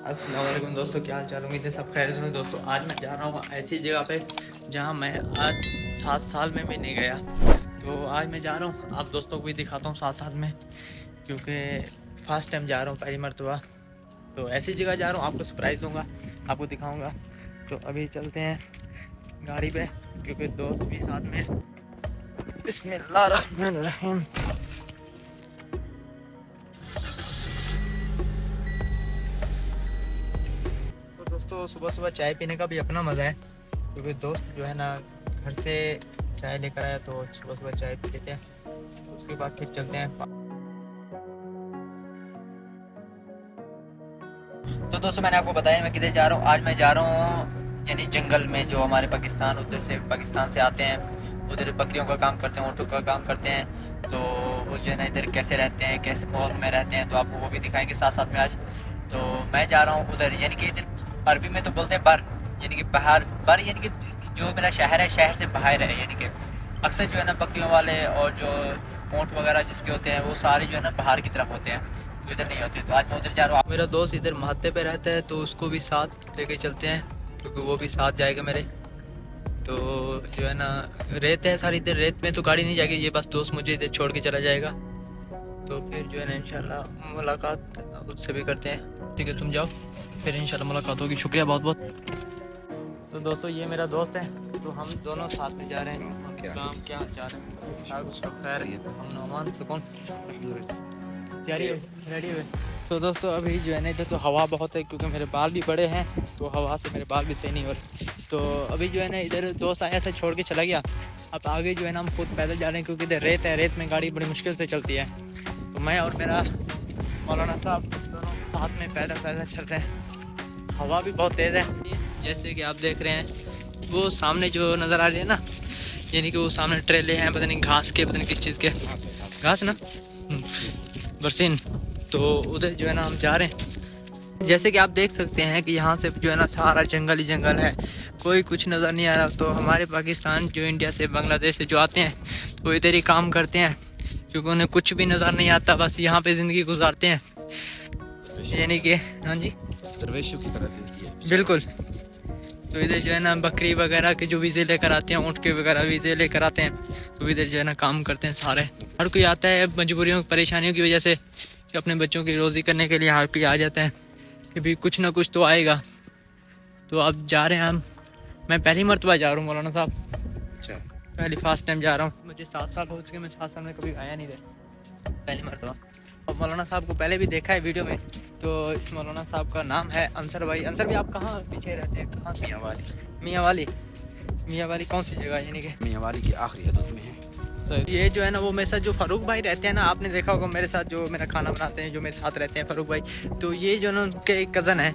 अस्सलाम वालेकुम दोस्तों, क्या हाल चाल। उम्मीद है सब खैरियत में। दोस्तों आज मैं जा रहा हूँ ऐसी जगह पे जहाँ मैं आज 7 साल में भी नहीं गया। तो आज मैं जा रहा हूँ, आप दोस्तों को भी दिखाता हूँ साथ साथ में, क्योंकि फर्स्ट टाइम जा रहा हूँ, पहली मरतबा। तो ऐसी जगह जा रहा हूँ, आपको सरप्राइज़ दूँगा, आपको दिखाऊँगा। तो अभी चलते हैं गाड़ी पे, क्योंकि दोस्त भी साथ में। बिस्मिल्लाहिर्रहमानिर्रहीम। तो दोस्तों सुबह सुबह चाय पीने का भी अपना मज़ा है, क्योंकि दोस्त जो है ना घर से चाय लेकर आया, तो सुबह सुबह चाय पी लेते हैं। तो उसके बाद फिर चलते हैं। तो दोस्तों मैंने आपको बताया मैं किधर जा रहा हूँ। आज मैं जा रहा हूँ यानी जंगल में, जो हमारे पाकिस्तान उधर से पाकिस्तान से आते हैं, उधर बकरियों का काम करते हैं, ऊँटों का काम करते हैं। तो वो जो है ना इधर कैसे रहते हैं, कैसे माहौल में रहते हैं, तो आपको वो भी दिखाएंगे साथ साथ में आज। तो मैं जा रहा हूँ उधर, यानी कि इधर अरबी में तो बोलते हैं बर, यानी कि बाहर बर, यानी कि जो मेरा शहर है शहर से बाहर है। यानी कि अक्सर जो है ना बकरियों वाले और जो ऊँट वगैरह जिसके होते हैं वो सारे जो है ना बाहर की तरफ होते हैं, तो इधर नहीं होते। तो आज मैं उधर जा रहा हूँ। मेरा दोस्त इधर महत्ते पे रहता है, तो उसको भी साथ लेके चलते हैं, क्योंकि वो भी साथ जाएगा मेरे। तो जो है ना रेत है सारी, इधर रेत में तो गाड़ी नहीं जाएगी, ये बस दोस्त मुझे इधर छोड़ के चला जाएगा। तो फिर जो है ना इंशाल्लाह मुलाकात उससे भी करते हैं। ठीक है, तुम जाओ, फिर इंशाल्लाह मुलाकात होगी। शुक्रिया बहुत बहुत। तो दोस्तों ये मेरा दोस्त है, तो हम दोनों साथ में जा रहे हैं। क्या चाह रहे हैं? हम नौमान सुकून रेडी हुए। तो दोस्तों अभी जो है ना इधर तो हवा बहुत है, क्योंकि मेरे बाल भी बड़े हैं, तो हवा से मेरे बाल भी सही नहीं हो रहे। तो अभी जो है ना इधर दोस्त आया था, छोड़ के चला गया। अब आगे जो है ना हम खुद पैदल जा रहे हैं, क्योंकि इधर रेत है, रेत में गाड़ी बड़ी मुश्किल से चलती है। तो मैं और मेरा मौलाना साहब दोनों साथ में पैदल पैदल चल रहे हैं। हवा भी बहुत तेज़ है, जैसे कि आप देख रहे हैं वो सामने जो नज़र आ रही है ना, यानी कि वो सामने ट्रेले हैं, पता नहीं घास के, पता नहीं किस चीज़ के, घास ना बरसीन। तो उधर जो है ना हम जा रहे हैं। जैसे कि आप देख सकते हैं कि यहाँ से जो है ना सारा जंगल ही जंगल है, कोई कुछ नज़र नहीं आ रहा। तो हमारे पाकिस्तान जो इंडिया से बांग्लादेश से जो आते हैं वो इधर ही काम करते हैं, क्योंकि उन्हें कुछ भी नज़र नहीं आता, बस यहाँ पे ज़िंदगी गुजारते हैं। यानी कि हाँ जी, दरवेशों की तरह जिंदगी है बिल्कुल। तो इधर जो है ना बकरी वगैरह के जो वीज़े लेकर आते हैं, ऊँट के वगैरह वीज़े लेकर आते हैं, तो इधर जो है ना काम करते हैं सारे। हर कोई आता है मजबूरियों परेशानियों की वजह से, कि अपने बच्चों की रोज़ी करने के लिए हर कोई आ जाता है कि भी कुछ ना कुछ तो आएगा। तो अब जा रहे हैं हम। मैं पहली मरतबा जा रहा हूँ मौलाना साहब, अच्छा पहली फर्स्ट टाइम जा रहा हूँ। मुझे 7 साल हो चुके, मैं 7 साल में कभी आया नहीं था, पहली मरतबा। और मौलाना साहब को पहले भी देखा है वीडियो में। तो इस मौलाना साहब का नाम है अंसर भाई। अंसर भी आप कहाँ पीछे रहते हैं, कहाँ? मियाँ वाली कौन सी जगह, यानी कि मियाँ वाली की आखिरी हदूद में है। ये जो है ना वो मेरे साथ जो फ़ारूक भाई रहते हैं ना, आपने देखा होगा मेरे साथ जो मेरा खाना बनाते हैं, जो मेरे साथ रहते हैं फ़ारूक भाई। तो ये जो है ना उनके एक कज़न है।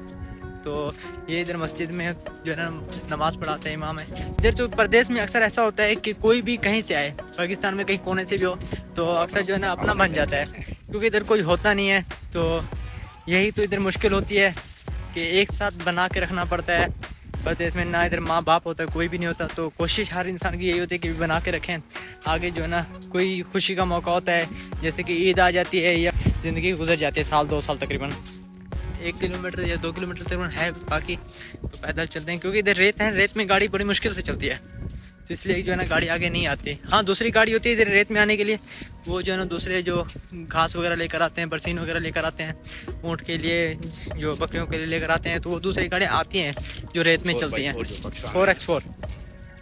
तो ये इधर मस्जिद में जो है ना नमाज़ पढ़ाते हैं, इमाम है। इधर जो प्रदेश में अक्सर ऐसा होता है कि कोई भी कहीं से आए, पाकिस्तान में कहीं कोने से भी हो, तो अक्सर जो है ना अपना बन जाता है, क्योंकि इधर कोई होता नहीं है। तो यही तो इधर मुश्किल होती है कि एक साथ बना के रखना पड़ता है। प्रदेश में ना इधर माँ बाप होता है, कोई भी नहीं होता। तो कोशिश हर इंसान की यही होती है कि बना के रखें, आगे जो है ना कोई खुशी का मौका होता है, जैसे कि ईद आ जाती है या ज़िंदगी गुजर जाती है, साल 2 साल तकरीबन 1 किलोमीटर या 2 किलोमीटर तकरीबन है बाकी। तो पैदल चलते हैं, क्योंकि इधर रेत है, रेत में गाड़ी बड़ी मुश्किल से चलती है, तो इसलिए जो है ना गाड़ी आगे नहीं आती। हाँ दूसरी गाड़ी होती है इधर रेत में आने के लिए, वो जो है ना दूसरे जो घास वगैरह लेकर आते हैं, बरसीन वगैरह लेकर आते हैं, ऊँट के लिए, जो बकरियों के लिए लेकर आते हैं, तो वो दूसरी गाड़ियाँ आती हैं जो रेत में चलती हैं, 4x4।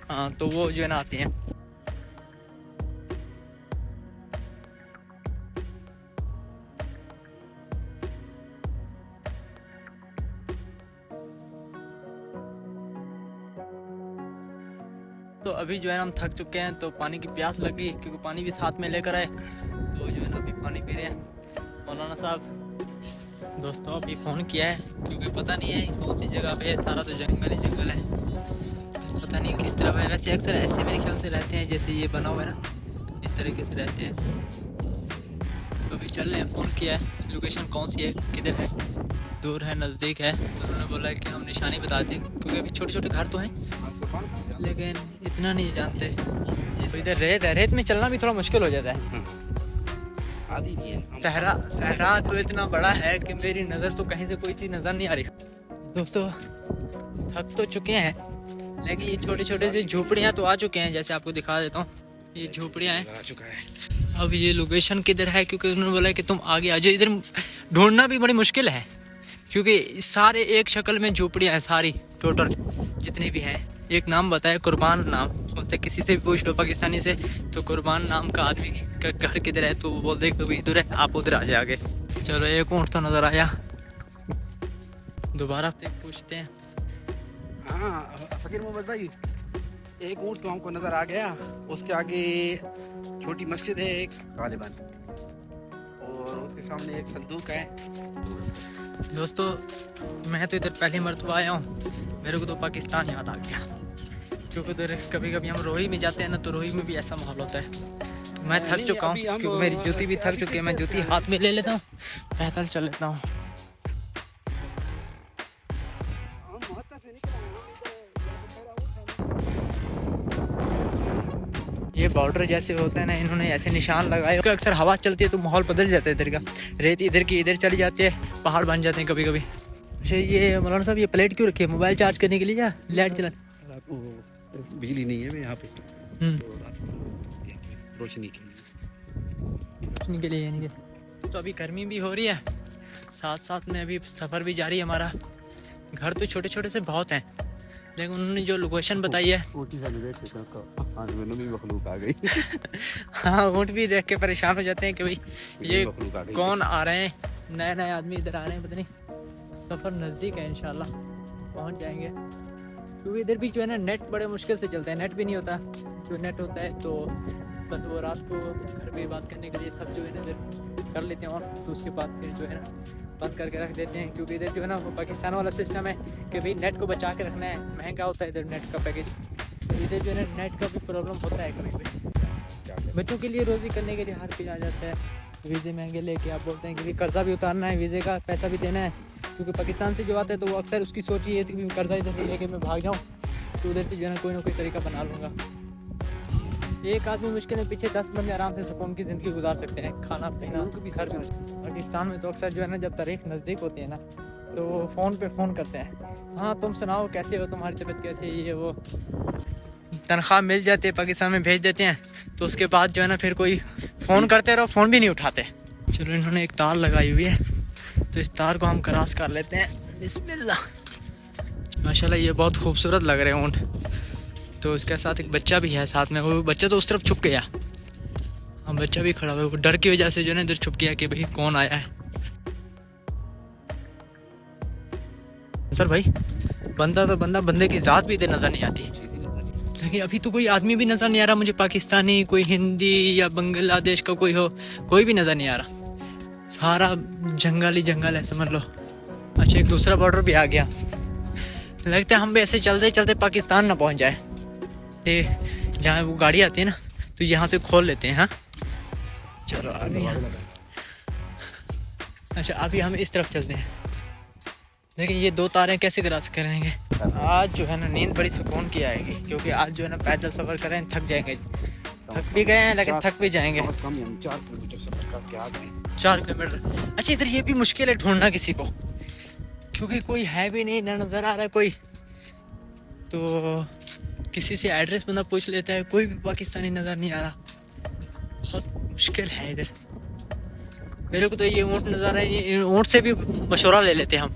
हाँ तो वो जो है ना आती हैं। तो अभी जो है हम थक चुके हैं, तो पानी की प्यास लगी, क्योंकि पानी भी साथ में लेकर आए। तो जो है ना अभी पानी पी रहे हैं। मौलाना साहब दोस्तों अभी फ़ोन किया है, क्योंकि पता नहीं है कौन सी जगह पे है, सारा तो जंगल ही जंगल है, तो पता नहीं किस तरफ है। वैसे अक्सर ऐसे मेरे ख्याल से रहते हैं, जैसे ये बना हुआ है ना, इस तरीके से रहते हैं। तो अभी चल रहे हैं, फ़ोन किया है, लोकेशन कौन सी है, किधर है, दूर है नज़दीक है। तो उन्होंने बोला है कि हम निशानी बताते हैं, क्योंकि अभी छोटे छोटे घर तो हैं, लेकिन इतना नहीं जानते। इधर रेत है, रेत में चलना भी थोड़ा मुश्किल हो जाता है। आधी नहीं है। सहरा तो इतना बड़ा है कि मेरी नज़र तो कहीं से कोई चीज़ नज़र नहीं आ रही। दोस्तों थक तो चुके हैं, लेकिन ये छोटे छोटे से झोपड़ियाँ तो आ चुके हैं। जैसे आपको दिखा देता हूँ, ये झोपड़ियाँ हैं। आ चुका है। अब ये लोकेशन किधर है, क्योंकि उन्होंने बोला कि तुम आगे आ जाओ। इधर ढूंढना भी बड़ी मुश्किल है, क्योंकि सारे एक शक्ल में झोपड़ियाँ हैं, सारी टोटल जितनी भी हैं। एक नाम बताया, कुर्बान नाम बोलते। किसी से भी पूछ लो पाकिस्तानी से, तो कुर्बान नाम का आदमी का घर किधर है, तो वो बोलते कभी इधर है, आप उधर आ जाए आगे। चलो एक ऊँट तो नज़र आया, दोबारा पूछते हैं। हाँ फकीर मोहम्मद भाई, एक ऊँट तो हमको नजर आ गया। उसके आगे छोटी मस्जिद है एक गालिबन, और उसके सामने एक संदूक है। दोस्तों मैं तो इधर पहली मरतबा आया हूँ, मेरे को तो पाकिस्तान याद आ गया, क्योंकि उधर कभी कभी हम रोही में जाते हैं ना, तो रोही में भी ऐसा माहौल होता है। तो मैं थक चुका हूँ, क्योंकि मेरी जूती भी थक चुकी है। मैं जूती हाथ में ले लेता हूँ, पैदल चल लेता हूँ। ये बॉर्डर जैसे होते हैं ना, इन्होंने ऐसे निशान लगाए। अक्सर हवा चलती है तो माहौल बदल जाता है, इधर का रेत इधर की इधर चली जाती है, पहाड़ बन जाते हैं कभी कभी। अच्छा ये मौलाना साहब, ये प्लेट क्यों रखी है? मोबाइल चार्ज करने के लिए या लाइट चला? बिजली नहीं है यहाँ पे, तो रोशनी के लिए यानी कि। तो अभी गर्मी भी हो रही है, साथ साथ में अभी सफ़र भी जारी है हमारा। घर तो छोटे छोटे से बहुत हैं, लेकिन उन्होंने जो लोकेशन बताई है मखलूक आ गई। हाँ ऊँट भी देख के परेशान हो जाते हैं कि भाई ये कौन आ रहे हैं, नए नए आदमी इधर आ रहे हैं, पता नहीं। सफ़र नज़दीक है, इंशाल्लाह पहुंच जाएंगे। क्योंकि इधर भी जो है ना नेट बड़े मुश्किल से चलता है, नेट भी नहीं होता। जो नेट होता है तो बस वो रात को घर पे बात करने के लिए सब जो है ना इधर कर लेते हैं ऑन, तो उसके बाद फिर जो है ना बंद करके रख देते हैं। क्योंकि इधर जो है ना वो पाकिस्तान वाला सिस्टम है कि भाई नेट को बचा के रखना है, महंगा होता है इधर नेट का पैकेज। तो इधर जो है ना नेट का भी प्रॉब्लम होता है कभी कभी। बच्चों के लिए रोज़ी करने के लिए हर चीज़ आ जाता है। वीज़े महंगे लेके आप बोलते हैं कि भाई कर्जा भी उतारना है, वीज़े का पैसा भी देना है। क्योंकि पाकिस्तान से जो आता है तो वो अक्सर उसकी सोच ये थी कि कर्जा इधर से लेके मैं भाग जाऊँ, तो उधर से जो है ना कोई तरीका बना लूँगा। एक आदमी मुश्किल में पीछे 10 बंदे आराम से सुकून की ज़िंदगी गुजार सकते हैं, खाना पीना भी खर्च। पाकिस्तान में तो अक्सर जो है ना जब तारीख नज़दीक होती है ना, तो फ़ोन पे फ़ोन करते हैं, हाँ तुम सुनाओ कैसे हो, तुम्हारी तबीयत कैसी है, ये वो। तनख्वाह मिल जाती है, पाकिस्तान में भेज देते हैं, तो उसके बाद जो है ना फिर कोई फ़ोन करते रहो, फ़ोन भी नहीं उठाते। चलो इन्होंने एक तार लगाई हुई है, तो इस तार को हम क्रॉस कर लेते हैं। बिस्मिल्लाह, माशाल्लाह ये बहुत खूबसूरत लग रहे हैं ऊँट। तो इसके साथ एक बच्चा भी है साथ में, वो बच्चा तो उस तरफ छुप गया, हम बच्चा भी खड़ा हुआ, वो डर की वजह से जो है ना इधर छुप गया कि भाई कौन आया है। सर भाई बंदा तो बंदे की ज़ात भी इधर नज़र नहीं आती, लेकिन अभी तो कोई आदमी भी नज़र नहीं आ रहा मुझे, पाकिस्तानी, कोई हिंदी या बांग्लादेश का कोई हो, कोई भी नज़र नहीं आ रहा। सारा जंगल ही जंगल है समझ लो। अच्छा एक दूसरा बॉर्डर भी आ गया, लगता है हम भी ऐसे चलते चलते पाकिस्तान ना पहुंच जाए। जहाँ वो गाड़ी आती है ना, तो यहाँ से खोल लेते हैं। हाँ चलो अभी अच्छा अभी हम इस तरफ चलते हैं, लेकिन ये दो तारें कैसे क्रॉस करेंगे। आज जो है ना नींद बड़ी सुकून की आएगी, क्योंकि आज जो है ना पैदल सफ़र करें, थक जाएंगे, थक भी गए हैं लेकिन थक भी जाएंगे। 4 किलोमीटर सफर करके आ गए। 4 किलोमीटर। अच्छा इधर ये भी मुश्किल है ढूंढना किसी को, क्योंकि कोई है भी नहीं, ना नज़र आ रहा है कोई। तो किसी से एड्रेस बंदा पूछ लेता है, कोई भी पाकिस्तानी नज़र नहीं आ रहा, बहुत मुश्किल है इधर। मेरे को तो ये ऊँट नज़र आ रहा है, ऊँट से भी मशवरा ले लेते हैं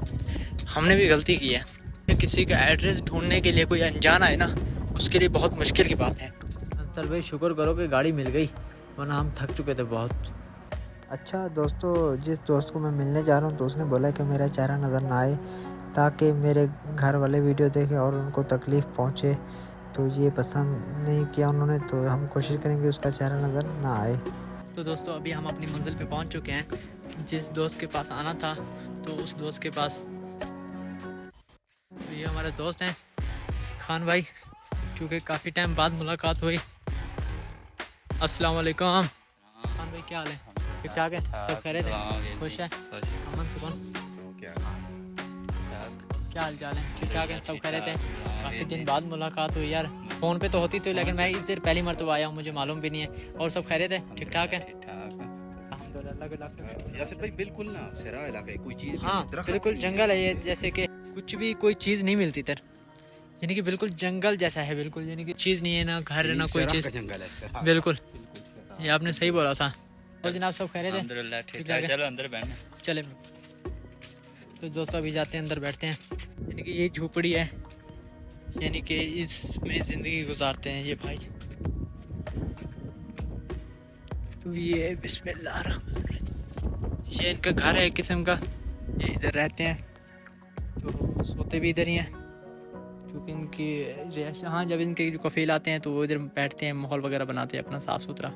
हमने भी गलती की है। किसी का एड्रेस ढूंढने के लिए कोई अनजान आए ना, उसके लिए बहुत मुश्किल की बात है। सर भाई शुक्र करो कि गाड़ी मिल गई, वरना हम थक चुके थे बहुत। अच्छा दोस्तों, जिस दोस्त को मैं मिलने जा रहा हूँ तो उसने बोला कि मेरा चेहरा नज़र ना आए, ताकि मेरे घर वाले वीडियो देखें और उनको तकलीफ़ पहुँचे। तो ये पसंद नहीं किया उन्होंने, तो हम कोशिश करेंगे उसका चेहरा नज़र ना आए। तो दोस्तों अभी हम अपनी मंजिल पे पहुँच चुके हैं। जिस दोस्त के पास आना था तो उस दोस्त के पास, ये हमारे दोस्त हैं खान भाई, क्योंकि काफ़ी टाइम बाद मुलाकात हुई। अस्सलाम वालेकुम खान भाई, क्या हाल है? ठीक ठाक है, सब खैरियत है, खुश है, अमन सुकून, क्या हाल चाल है? ठीक ठाक है, सब खैरियत है। काफ़ी दिन बाद मुलाकात हुई यार, फ़ोन पे तो होती थी, लेकिन मैं इस देर पहली मरतबा आया हूँ, मुझे मालूम भी नहीं है। और सब खैरियत है, ठीक ठाक है? और अलग अलग। यासिर भाई बिल्कुल ना सहरा इलाका है, कोई चीज हाँ बिल्कुल जंगल है ये, जैसे कि कुछ भी कोई चीज़ नहीं मिलती इधर, यानी कि बिल्कुल जंगल जैसा है बिल्कुल, यानी कि चीज़ नहीं है, ना घर है ना कोई चीज़। जंगल है सहरा। बिल्कुल ये आपने सही बोला था। और जनाब सब कह रहे थे अल्हम्दुलिल्लाह ठीक है, चलो अंदर बैठना। चले। तो दोस्तों अभी जाते हैं अंदर, बैठते हैं। यानी कि ये झोपड़ी है, यानी कि इसमें ज़िंदगी गुजारते हैं ये भाई। तो ये बिस्मिल्लाह ये इनका घर है एक किस्म का, ये इधर रहते हैं, तो सोते भी इधर ही हैं क्योंकि इनकी रिहाइश। हाँ जब इनके जो कफील आते हैं तो वो इधर बैठते हैं, माहौल वगैरह बनाते हैं अपना साफ़ सुथरा।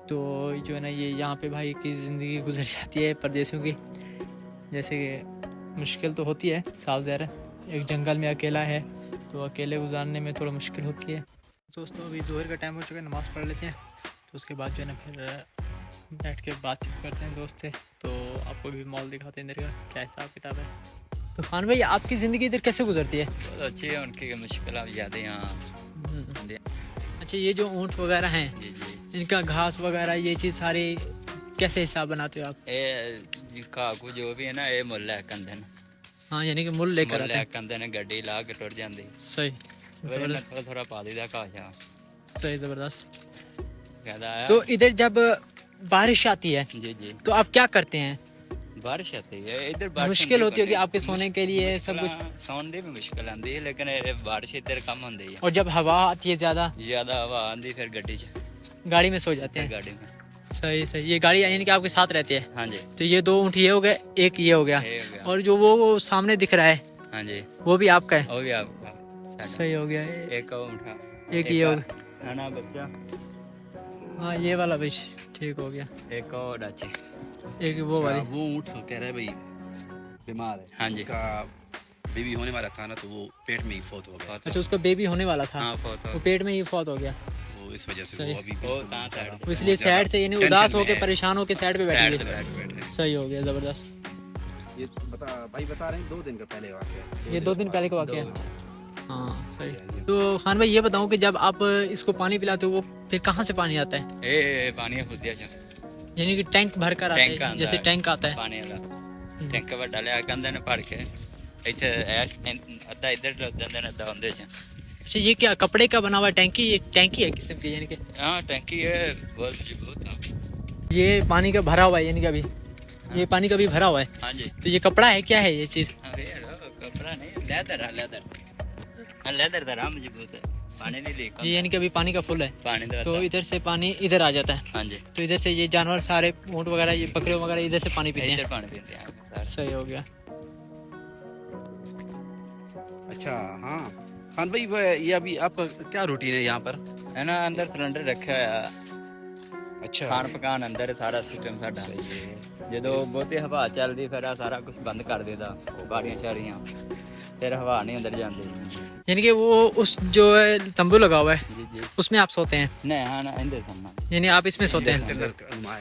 तो जो है ना ये यहाँ पे भाई की ज़िंदगी गुजर जाती है परदेसियों की, जैसे कि मुश्किल तो होती है साफ ज़ाहिर है, एक जंगल में अकेला है तो अकेले गुजारने में थोड़ा मुश्किल होती है। दोस्तों अभी जोहर का टाइम हो चुका है, नमाज़ पढ़ लेते हैं, तो उसके बाद जो है ना फिर बैठ के बातचीत करते हैं दोस्त से। तो आपको भी मॉल दिखाते हैं इधर का क्या हिसाब किताब है। तो खान भाई आपकी ज़िंदगी इधर कैसे गुजरती है? बहुत अच्छी है, उनकी मुश्किल ज़्यादा यहाँ। अच्छा ये जो ऊँट वगैरह हैं जी जी, इनका घास वगैरह ये चीज़ सारी कैसे हिसाब बनाते हो आप? ये काकू जो भी है ना ये मुल है कंधन, हाँ यानी कि मुल लेकर मुल आते है हैं। कंधन गड्डी ला के टुट जाती, सही थोड़ा थोड़ा पा दीदा घास सही ज़बरदस्त। कहता है। तो इधर जब बारिश आती है जी जी, तो आप क्या करते हैं? बारिश आती है इधर, बारिश मुश्किल होती होगी आपके सोने के लिए सब कुछ, सोने दी भी मुश्किल आती है, लेकिन बारिश इधर कम होती है। और जब हवा आती है ज़्यादा ज्यादा हवा आती फिर गड्डी च गाड़ी में सो जाते हैं। गाड़ी में। सही सही। ये गाड़ी यानी कि आपके साथ रहती है? हाँ जी, तो ये 2 ऊँट ये हो गए, एक ये हो गया, ये हो गया। और जो वो सामने दिख रहा है हाँ जी, वो भी आपका है? वो भी आपका। सही हो गया। एक और उठा, एक ये हो गया, है ना बच्चा, हाँ ये वाला भी ठीक हो गया, एक और डाचे। एक वो वाली। वो ऊँट कह रहा है भाई बीमार है। हाँ जी, उसका बेबी होने वाला था ना, तो वो पेट में ही फौत हो गया। अच्छा उसका बेबी होने वाला था, हाँ फोटो वो पेट में ही फौत हो गया, वो इस वजह से सही। वो अभी वो कहाँ साइड तो इसलिए साइड से यानी उदास होकर परेशान होकर साइड पे बैठी है। बैठ सही हो गया ज़बरदस्त। ये बता रहे हैं 2 दिन का पहले वाक़या, ये 2 दिन पहले का वाक़या है। हाँ सही। तो खान भाई ये बताऊँ कि जब आप इसको पानी पिलाते हो वो फिर कहाँ से पानी आता है? ए पानी खुदिया च यानी कि टैंक भर कर आता टैंक है, आंदा जैसे है। टैंक आता है। पानी वाला टैंक ਵੱਡਾ ਲਿਆ ਕੰਦੇ ਨੇ ਭਰ ਕੇ ਇੱਥੇ ਐਸ ਅੱਧਾ ਇੱਧਰ ਡੁੱਬ ਜਾਂਦੇ ਨੇ, ਅੱਧਾ ਹੁੰਦੇ ਚ। अच्छा ये क्या कपड़े का बना हुआ टैंकी? ये टैंकी है किस्म की, यानी कि हाँ टैंकी है, बहुत मजबूत। ये पानी का भरा हुआ है, यानी कि अभी ये पानी का भी भरा हुआ है। हाँ जी, तो ये कपड़ा है, क्या है ये चीज़? अरे कपड़ा नहीं, लेदर है, लेदर। हाँ लेदर दरा मजबूत है, पानी नहीं लीक ये यानी कि अभी पानी का फुल है, पानी तो तो इधर से पानी इधर आ जाता है। हाँ जी, तो इधर से ये जानवर सारे ऊँट वगैरह ये बकरे वगैरह इधर से पानी पीते इधर हैं। पानी पीते हैं सारे। सही हो गया। अच्छा हाँ खान भाई ये अभी आपका क्या रूटीन है यहाँ पर? है ना अंदर सिलेंडर रखा है, अच्छा ਖਾਣ ਪਕਾਨ ਅੰਦਰ ਸਾਰਾ ਸਿਸਟਮ ਸਾਡਾ। ਜਦੋਂ ਬਹੁਤੀ ਹਵਾ ਚੱਲਦੀ ਫਿਰ ਆ ਸਾਰਾ ਕੁਝ ਬੰਦ ਕਰ ਦੇਦਾ, ਬਾਰੀਆਂ ਚਾਰੀਆਂ, ਫਿਰ ਹਵਾ ਨਹੀਂ ਅੰਦਰ ਜਾਂਦੀ। यानी कि वो उस जो है तंबू लगा हुआ है जी जी, उसमें आप सोते हैं, नहीं हाँ ना इंदे सुनना, यानी आप इसमें सोते हैं?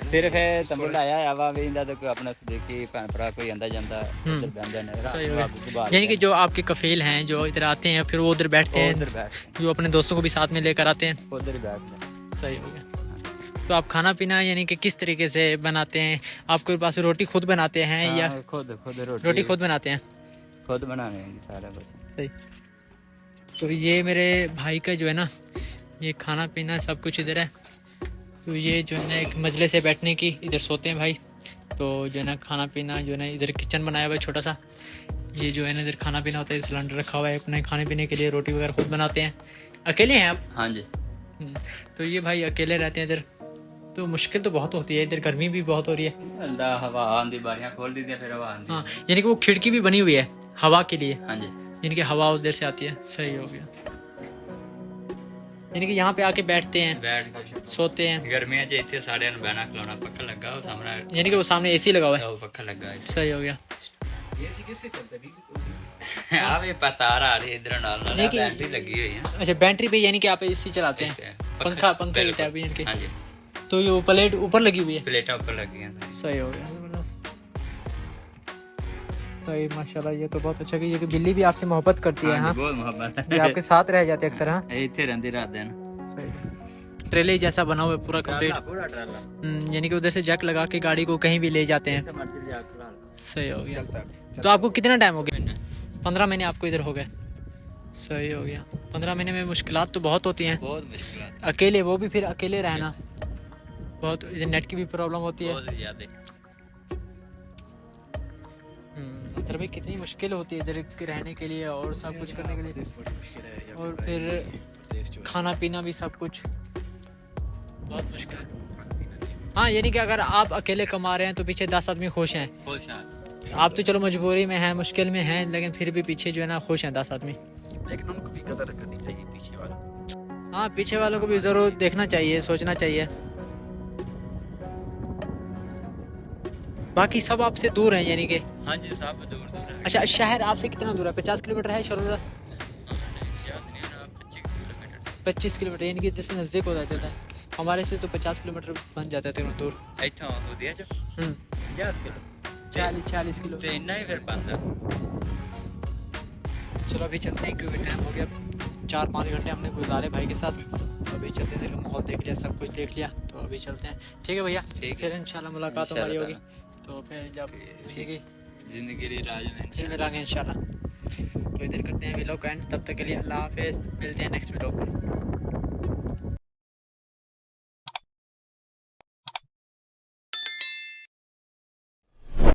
सिर्फ है तंबू लाया हवा भी इंदा तो कोई अपना देखी भैन भरा कोई अंदर जाता उधर बंदा ने सही हो गया। यानी कि जो आपके कफील हैं जो इधर आते हैं फिर वो उधर बैठते हैं, उधर बैठ जो अपने दोस्तों को भी साथ में लेकर आते हैं। उधर ही बैठ। सही हो गया। तो आप खाना पीना यानी कि किस तरीके से बनाते हैं? आपके पास रोटी खुद बनाते हैं या खुद खुद रोटी खुद बनाते हैं? खुद बनाने हैं सारा कुछ। सही। तो ये मेरे भाई का जो है ना ये खाना पीना सब कुछ इधर है। तो ये जो है ना एक मजले से बैठने की, इधर सोते हैं भाई। तो जो है ना खाना पीना जो है ना इधर किचन बनाया हुआ है छोटा सा, ये जो है ना इधर खाना पीना होता है, सिलेंडर रखा हुआ है अपने खाने पीने के लिए, रोटी वगैरह खुद बनाते हैं। अकेले हैं आप? हाँ जी, तो ये भाई अकेले रहते हैं इधर, तो मुश्किल तो बहुत होती है इधर, गर्मी भी बहुत हो रही है। अंदर हवा आंदी, बारियां खोल दी थी फिर हवा आंदी। हाँ यानी कि वो खिड़की भी बनी हुई है हवा के लिए, हाँ जी, यानी कि हवा उधर से आती है। सही हो गया। यानी कि यहाँ पे आके बैठते हैं, बैठ के सोते हैं। गर्मियां च इतने सारे बहना खिलौना पक्का लगा वो सामने, यानी कि वो सामने एसी लगा हुआ है। वो पक्का लगा है। सही हो गया। आप ये पता आ रही है इधर नाल नाल देखिए- बैटरी लगी हुई है अच्छा बैटरी पे यानी कि आप एसी चलाते हैं, इससे। पंखा की बिल्कुल। टाइप यानी कि। हाँ जी, तो ये वो प्लेट ऊपर लगी हुई है। प्लेटा ऊपर लगी हैं। सही हो गया, जबरदस्त। सही माशाल्लाह, ये तो बहुत अच्छा कि ये कि बिल्ली भी आपसे मोहब्बत करती है। हाँ बहुत मोहब्बत ये आपके साथ रह जाते हैं अक्सर। हाँ है, इतने रहती रात दिन। सही। ट्रेले जैसा बना हुआ है पूरा कंप्लीट। पूरा ट्राला यानी कि उधर से जैक लगा के गाड़ी को कहीं भी ले जाते हैं। मर्जी जा के ला लो। सही हो गया। चलता है। तो आपको कितना टाइम हो गया? 15 महीने आपको इधर हो गए। सही हो गया। 15 महीने में मुश्किलात तो बहुत होती हैं, बहुत मुश्किल अकेले, वो भी फिर अकेले रहना बहुत, इधर नेट की भी प्रॉब्लम होती है। बहुत ज्यादा। मतलब भाई कितनी मुश्किल होती है इधर रहने के लिए और सब कुछ करने के लिए, देश बड़ी मुश्किल है यार, और भाई, फिर देश जो है। खाना पीना भी सब कुछ बहुत मुश्किल है। हाँ, यानी कि अगर आप अकेले कमा रहे हैं तो पीछे 10 आदमी खुश हैं। खुश हैं। आप तो चलो मजबूरी में हैं, मुश्किल में हैं, लेकिन फिर भी पीछे जो है ना खुश हैं 10 आदमी। लेकिन उनको भी कदर करनी चाहिए पीछे वाला। हाँ, पीछे वालों को भी ज़रूर देखना चाहिए, सोचना चाहिए। बाकी सब आपसे दूर हैं यानी कि? हाँ जी, सब दूर दूर है। अच्छा, शहर आपसे कितना दूर है? 50 किलोमीटर है शरोरा? 50 नहीं है, 25 किलोमीटर। 25 किलोमीटर, यानी कि जिससे नज़दीक हो जाता है। हमारे से तो 50 किलोमीटर बन जाता है तीनों दूर। ਇੱਥੋਂ ਉਹਦੇ ਚ 50 ਕਿਲੋ 40 किलो। ਤੇ ਇੰਨਾ ਹੀ ਫਿਰ ਬੰਦਾ। चलो अभी चलते हैं क्योंकि टाइम हो गया। 4-5 घंटे हमने गुजारे भाई के साथ। अभी चलते हैं, दिल्ली माहौल देख लिया, सब कुछ देख लिया, तो अभी चलते हैं। ठीक है भैया, ठीक फिर इंशाल्लाह मुलाकात हमारी होगी। इंशाल्लाह तो फिर जब ठीक है जिंदगी री राज में फिर मिलेंगे इंशाल्लाह। तो इधर करते हैं व्लॉग का एंड, तब तक के लिए अल्लाह हाफिज़, मिलते हैं नेक्स्ट व्लॉग में।